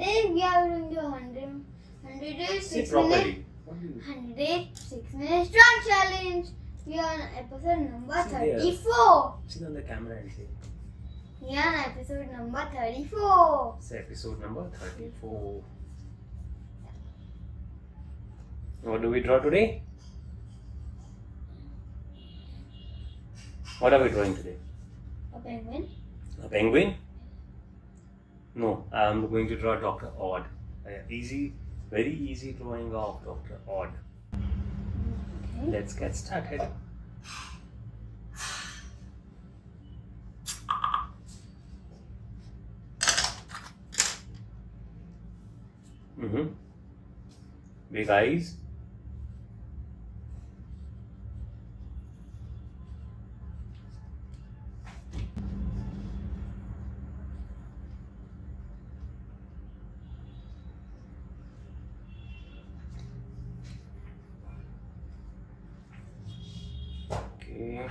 today we are doing the 100 days, 6 minutes. 100 days, 6 minutes drawing challenge. We are on episode number 34. See on the camera and say. We are on episode number 34. It's episode number 34. What do we draw today? What are we drawing today? A penguin. A penguin? No, I'm going to draw Dr. Odd. Easy, very easy drawing of Dr. Odd. Okay. Let's get started. Big eyes. Okay.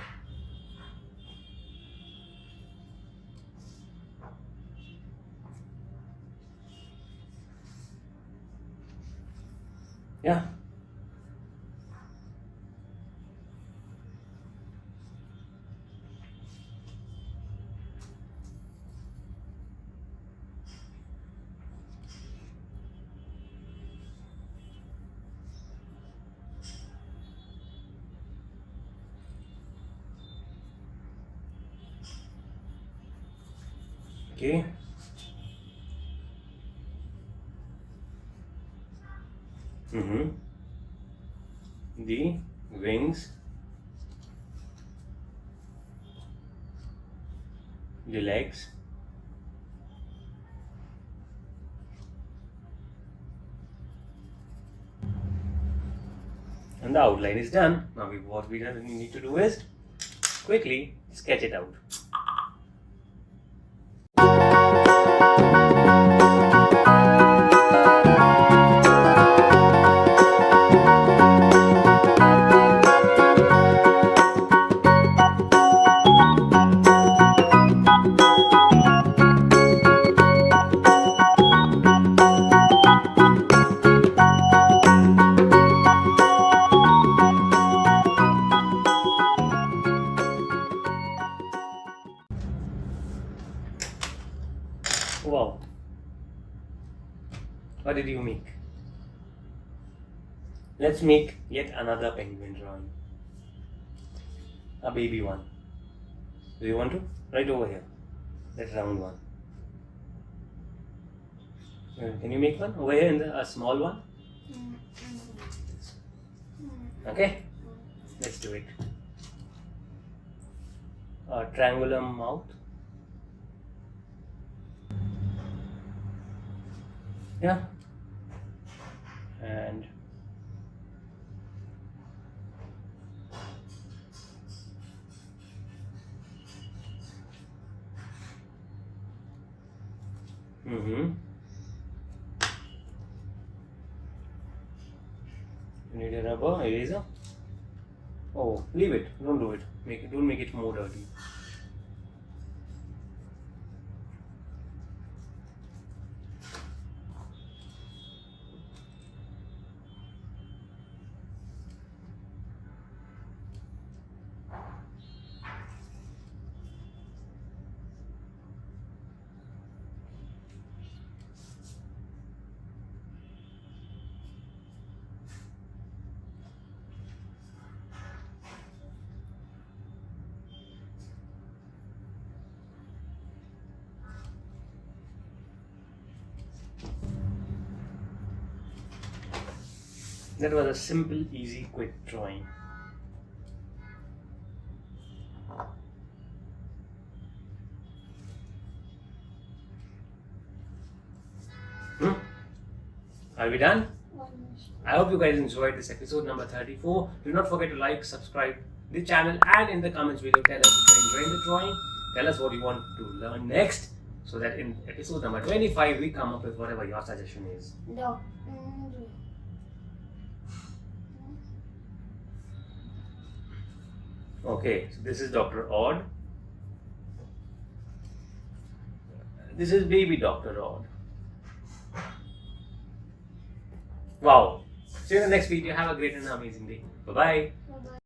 Yeah. Okay. The wings, the legs, and the outline is done. Now what we need to do is quickly sketch it out. Wow. What did you make? Let's make yet another penguin drawing. A baby one. Do you want to? Right over here. That round one. Can you make one over here in a small one? Okay. Let's do it. A triangular mouth. Yeah, and you need a rubber eraser. Oh, leave it. Don't do it. Don't make it more dirty. That was a simple, easy, quick drawing. Are we done? I hope you guys enjoyed this episode number 34. Do not forget to like, subscribe the channel, and in the comments below tell us if you're enjoying the drawing. Tell us what you want to learn next, so that in episode number 25 we come up with whatever your suggestion is. No. Okay, so this is Dr. Odd. This is baby Dr. Odd. Wow. See you in the next video. Have a great and amazing day. Bye bye. Bye-bye.